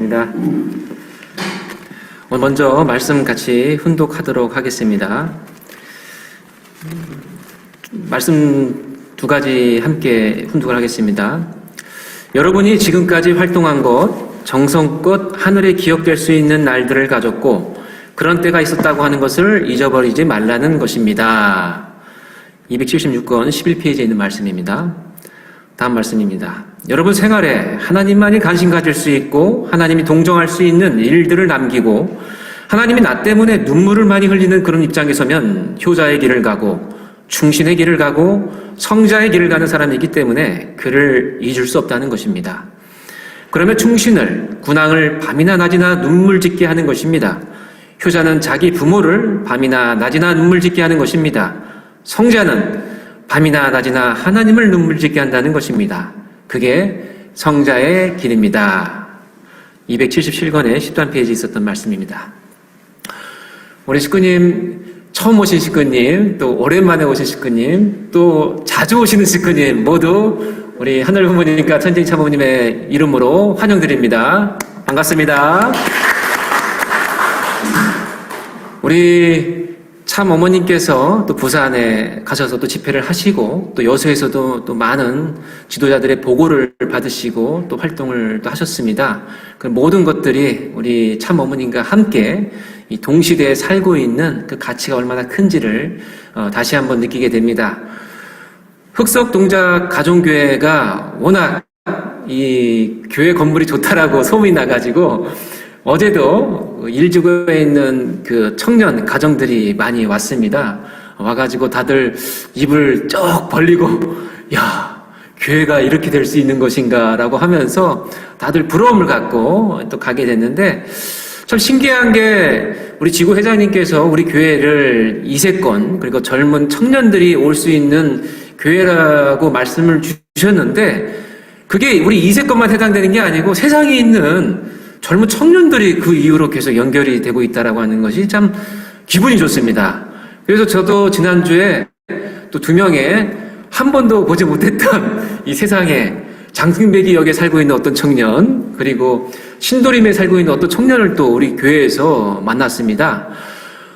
감사합니다. 먼저 말씀 같이 훈독하도록 하겠습니다. 말씀 두 가지 함께 훈독을 하겠습니다. 여러분이 지금까지 활동한 것, 정성껏 하늘에 기억될 수 있는 날들을 가졌고 그런 때가 있었다고 하는 것을 잊어버리지 말라는 것입니다. 276권 11페이지에 있는 말씀입니다. 다음 말씀입니다. 여러분 생활에 하나님만이 관심 가질 수 있고 하나님이 동정할 수 있는 일들을 남기고 하나님이 나 때문에 눈물을 많이 흘리는 그런 입장에 서면 효자의 길을 가고 충신의 길을 가고 성자의 길을 가는 사람이기 때문에 그를 잊을 수 없다는 것입니다. 그러면 충신을, 군왕을 밤이나 낮이나 눈물 짓게 하는 것입니다. 효자는 자기 부모를 밤이나 낮이나 눈물 짓게 하는 것입니다. 성자는 밤이나 낮이나 하나님을 눈물 짓게 한다는 것입니다. 그게 성자의 길입니다. 277권의 10단 페이지에 있었던 말씀입니다. 우리 식구님, 처음 오신 식구님, 또 오랜만에 오신 식구님, 또 자주 오시는 식구님 모두 우리 하늘 부모님과 천진 참모님의 이름으로 환영드립니다. 반갑습니다. 우리 참 어머님께서 또 부산에 가셔서 또 집회를 하시고 또 여수에서도 또 많은 지도자들의 보고를 받으시고 또 활동을 또 하셨습니다. 그 모든 것들이 우리 참 어머님과 함께 이 동시대에 살고 있는 그 가치가 얼마나 큰지를 다시 한번 느끼게 됩니다. 흑석동작 가정교회가 워낙 이 교회 건물이 좋다라고 소문이 나가지고 어제도 일주구에 있는 그 청년 가정들이 많이 왔습니다. 와가지고 다들 입을 쩍 벌리고 야, 교회가 이렇게 될 수 있는 것인가라고 하면서 다들 부러움을 갖고 또 가게 됐는데 참 신기한 게 우리 지구 회장님께서 우리 교회를 이세권 그리고 젊은 청년들이 올 수 있는 교회라고 말씀을 주셨는데 그게 우리 이세권만 해당되는 게 아니고 세상에 있는 젊은 청년들이 그 이후로 계속 연결이 되고 있다라고 하는 것이 참 기분이 좋습니다. 그래서 저도 지난주에 또 2명의 한 번도 보지 못했던 이 세상에 장승배기역에 살고 있는 어떤 청년 그리고 신도림에 살고 있는 어떤 청년을 또 우리 교회에서 만났습니다.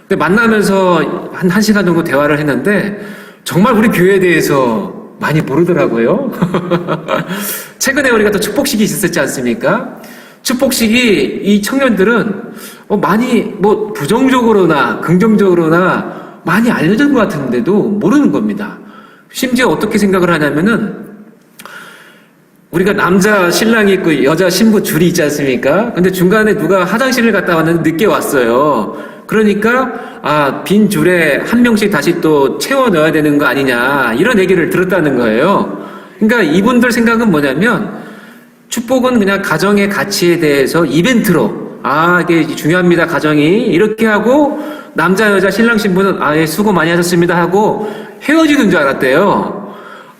근데 만나면서 한 1시간 정도 대화를 했는데 정말 우리 교회에 대해서 많이 모르더라고요. 최근에 우리가 또 축복식이 있었지 않습니까? 축복식이 이 청년들은 많이 부정적으로나 긍정적으로나 많이 알려진 것 같은데도 모르는 겁니다. 심지어 어떻게 생각을 하냐면은 우리가 남자 신랑이 있고 여자 신부 줄이 있지 않습니까? 근데 중간에 누가 화장실을 갔다 왔는데 늦게 왔어요. 그러니까 빈 줄에 한 명씩 다시 또 채워 넣어야 되는 거 아니냐 이런 얘기를 들었다는 거예요. 그러니까 이분들 생각은 뭐냐면 축복은 그냥 가정의 가치에 대해서 이벤트로 이게 중요합니다 가정이 이렇게 하고 남자 여자 신랑 신부는 예 수고 많이 하셨습니다 하고 헤어지는 줄 알았대요.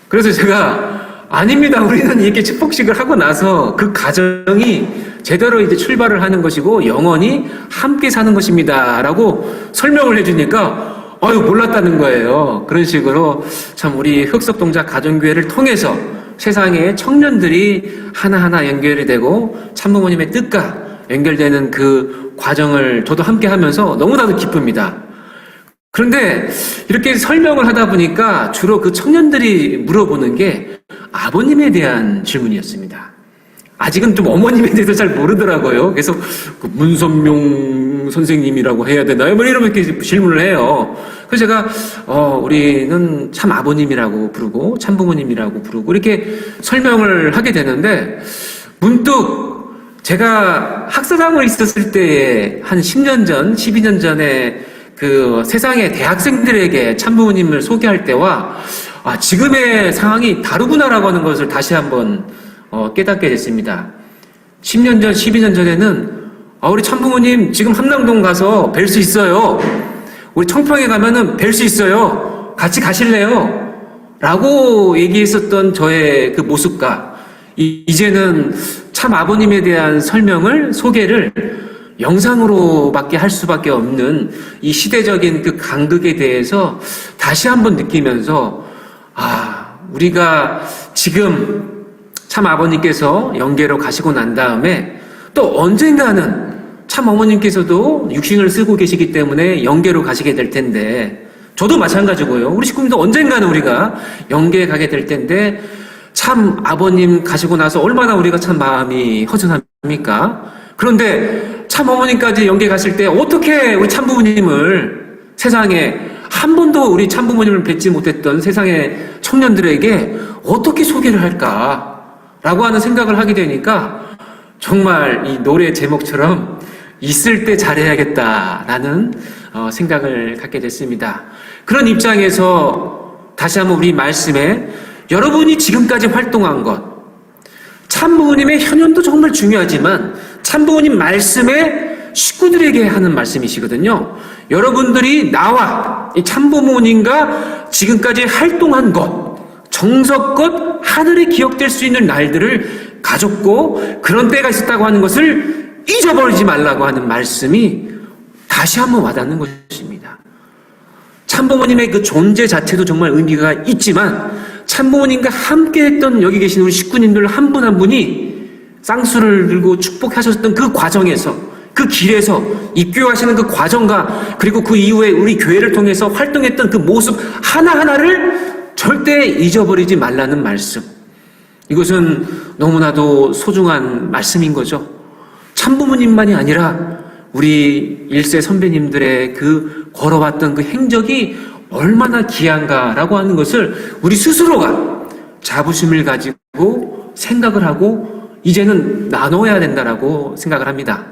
그래서 제가 아닙니다. 우리는 이렇게 축복식을 하고 나서 그 가정이 제대로 이제 출발을 하는 것이고 영원히 함께 사는 것입니다 라고 설명을 해주니까 몰랐다는 거예요. 그런 식으로 참 우리 흑석동작 가정교회를 통해서 세상의 청년들이 하나하나 연결이 되고 참부모님의 뜻과 연결되는 그 과정을 저도 함께 하면서 너무나도 기쁩니다. 그런데 이렇게 설명을 하다 보니까 주로 그 청년들이 물어보는 게 아버님에 대한 질문이었습니다. 아직은 좀 어머님에 대해서 잘 모르더라고요. 그래서 그 문선명 선생님이라고 해야 되나요? 이렇게 질문을 해요. 그래서 제가 우리는 참 아버님이라고 부르고 참 부모님이라고 부르고 이렇게 설명을 하게 되는데 문득 제가 학사장을 있었을 때에 한 10년 전, 12년 전에 그 세상의 대학생들에게 참부모님을 소개할 때와 지금의 상황이 다르구나라고 하는 것을 다시 한번 깨닫게 됐습니다. 10년 전, 12년 전에는 우리 참부모님 지금 함남동 가서 뵐 수 있어요. 우리 청평에 가면은 뵐 수 있어요. 같이 가실래요? 라고 얘기했었던 저의 그 모습과 이제는 참 아버님에 대한 설명을, 소개를 영상으로밖에 할 수밖에 없는 이 시대적인 그 간극에 대해서 다시 한번 느끼면서 우리가 지금 참 아버님께서 영계로 가시고 난 다음에 또 언젠가는 참 어머님께서도 육신을 쓰고 계시기 때문에 영계로 가시게 될 텐데, 저도 마찬가지고요. 우리 식구님도 언젠가는 우리가 영계에 가게 될 텐데, 참 아버님 가시고 나서 얼마나 우리가 참 마음이 허전합니까? 그런데 참 어머님까지 영계 가실 때 어떻게 우리 참 부모님을 세상에 한 번도 우리 참 부모님을 뵙지 못했던 세상의 청년들에게 어떻게 소개를 할까라고 하는 생각을 하게 되니까 정말 이 노래 제목처럼 있을 때 잘해야겠다라는 생각을 갖게 됐습니다. 그런 입장에서 다시 한번 우리 말씀에 여러분이 지금까지 활동한 것, 참부모님의 현현도 정말 중요하지만 참부모님 말씀에 식구들에게 하는 말씀이시거든요. 여러분들이 나와 이 참부모님과 지금까지 활동한 것, 정석껏 하늘에 기억될 수 있는 날들을 가졌고 그런 때가 있었다고 하는 것을 잊어버리지 말라고 하는 말씀이 다시 한번 와닿는 것입니다. 참부모님의 그 존재 자체도 정말 의미가 있지만 참부모님과 함께 했던 여기 계신 우리 식구님들 한 분 한 분이 쌍수를 들고 축복하셨던 그 과정에서, 그 길에서 입교하시는 그 과정과 그리고 그 이후에 우리 교회를 통해서 활동했던 그 모습 하나하나를 절대 잊어버리지 말라는 말씀. 이것은 너무나도 소중한 말씀인 거죠. 참부모님만이 아니라 우리 일세 선배님들의 그 걸어왔던 그 행적이 얼마나 귀한가라고 하는 것을 우리 스스로가 자부심을 가지고 생각을 하고 이제는 나눠야 된다라고 생각을 합니다.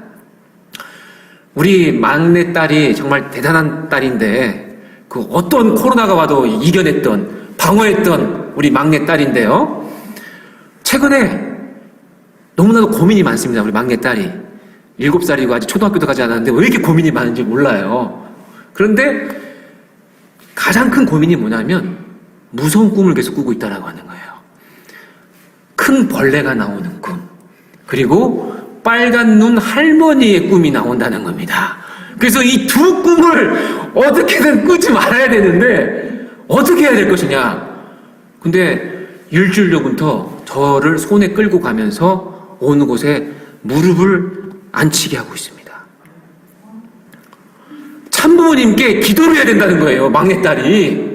우리 막내 딸이 정말 대단한 딸인데 그 어떤 코로나가 와도 이겨냈던, 방어했던 우리 막내 딸인데요. 최근에 너무나도 고민이 많습니다. 우리 막내 딸이 7살이고 아직 초등학교도 가지 않았는데 왜 이렇게 고민이 많은지 몰라요. 그런데 가장 큰 고민이 뭐냐면 무서운 꿈을 계속 꾸고 있다라고 하는 거예요. 큰 벌레가 나오는 꿈, 그리고 빨간 눈 할머니의 꿈이 나온다는 겁니다. 그래서 이 두 꿈을 어떻게든 꾸지 말아야 되는데 어떻게 해야 될 것이냐. 근데 일주일 전부터 저를 손에 끌고 가면서 어느 곳에 무릎을 앉히게 하고 있습니다. 참부모님께 기도를 해야 된다는 거예요, 막내딸이.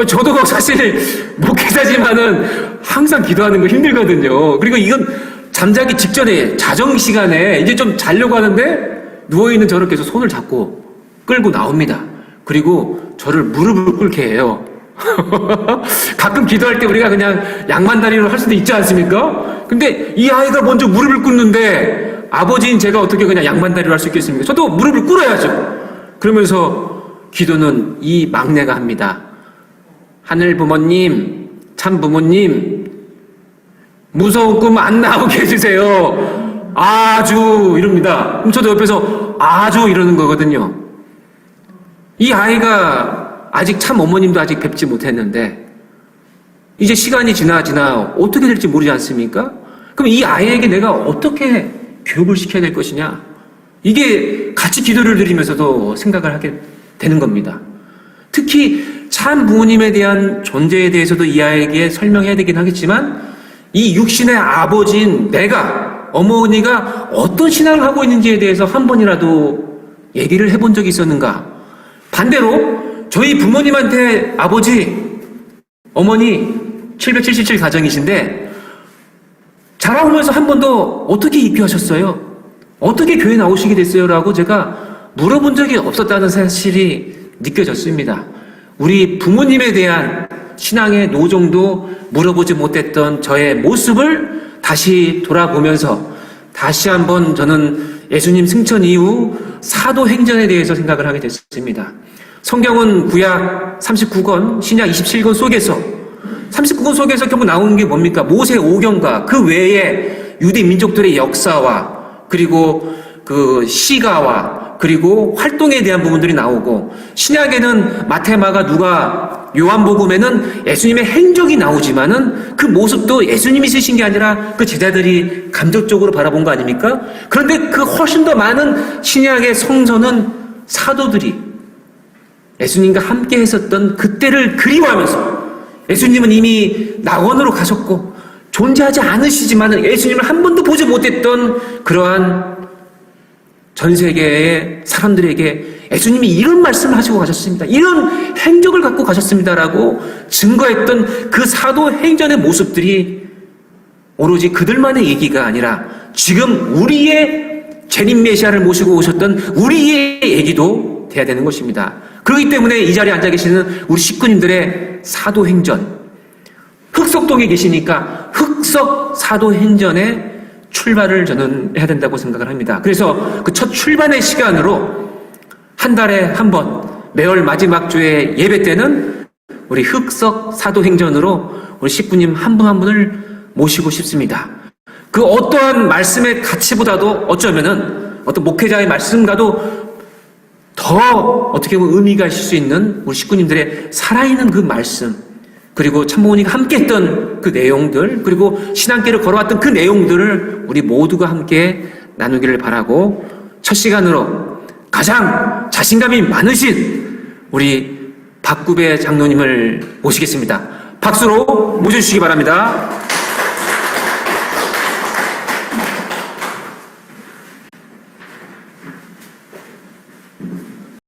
저도 사실 목회자지만은 항상 기도하는 거 힘들거든요. 그리고 이건 잠자기 직전에, 자정 시간에 이제 좀 자려고 하는데 누워있는 저를 계속 손을 잡고 끌고 나옵니다. 그리고 저를 무릎을 꿇게 해요. 가끔 기도할 때 우리가 그냥 양반다리로 할 수도 있지 않습니까? 근데 이 아이가 먼저 무릎을 꿇는데 아버지인 제가 어떻게 그냥 양반다리로 할 수 있겠습니까? 저도 무릎을 꿇어야죠. 그러면서 기도는 이 막내가 합니다. 하늘 부모님, 참 부모님, 무서운 꿈 안 나오게 해주세요. 아주 이럽니다. 그럼 저도 옆에서 아주 이러는 거거든요. 이 아이가 아직 참 어머님도 아직 뵙지 못했는데 이제 시간이 지나 어떻게 될지 모르지 않습니까? 그럼 이 아이에게 내가 어떻게 교육을 시켜야 될 것이냐? 이게 같이 기도를 드리면서도 생각을 하게 되는 겁니다. 특히 참 부모님에 대한 존재에 대해서도 이 아이에게 설명해야 되긴 하겠지만 이 육신의 아버지인 내가, 어머니가 어떤 신앙을 하고 있는지에 대해서 한 번이라도 얘기를 해본 적이 있었는가? 반대로 저희 부모님한테 아버지, 어머니 777 가정이신데 자라오면서 한 번도 어떻게 입교하셨어요? 어떻게 교회 나오시게 됐어요? 라고 제가 물어본 적이 없었다는 사실이 느껴졌습니다. 우리 부모님에 대한 신앙의 노정도 물어보지 못했던 저의 모습을 다시 돌아보면서 다시 한번 저는 예수님 승천 이후 사도행전에 대해서 생각을 하게 됐습니다. 성경은 구약 39권, 신약 27권 속에서 39권 속에서 결국 나오는 게 뭡니까? 모세 오경과 그 외에 유대 민족들의 역사와 그리고 그 시가와 그리고 활동에 대한 부분들이 나오고 신약에는 마태, 마가, 누가, 요한복음에는 예수님의 행적이 나오지만은 그 모습도 예수님이 쓰신 게 아니라 그 제자들이 감정적으로 바라본 거 아닙니까? 그런데 그 훨씬 더 많은 신약의 성서는 사도들이 예수님과 함께 했었던 그때를 그리워하면서 예수님은 이미 낙원으로 가셨고 존재하지 않으시지만 예수님을 한 번도 보지 못했던 그러한 전 세계의 사람들에게 예수님이 이런 말씀을 하시고 가셨습니다. 이런 행적을 갖고 가셨습니다라고 증거했던 그 사도행전의 모습들이 오로지 그들만의 얘기가 아니라 지금 우리의 재림 메시아를 모시고 오셨던 우리의 얘기도 돼야 되는 것입니다. 그렇기 때문에 이 자리에 앉아 계시는 우리 식구님들의 사도행전, 흑석동에 계시니까 흑석 사도행전의 출발을 저는 해야 된다고 생각을 합니다. 그래서 그 첫 출발의 시간으로 한 달에 한 번, 매월 마지막 주의 예배 때는 우리 흑석 사도행전으로 우리 식구님 한 분 한 분을 모시고 싶습니다. 그 어떠한 말씀의 가치보다도 어쩌면은 어떤 목회자의 말씀과도 더 어떻게 보면 의미가 있을 수 있는 우리 식구님들의 살아있는 그 말씀, 그리고 참모니가 함께 했던 그 내용들, 그리고 신앙길을 걸어왔던 그 내용들을 우리 모두가 함께 나누기를 바라고 첫 시간으로 가장 자신감이 많으신 우리 박구배 장로님을 모시겠습니다. 박수로 모셔주시기 바랍니다.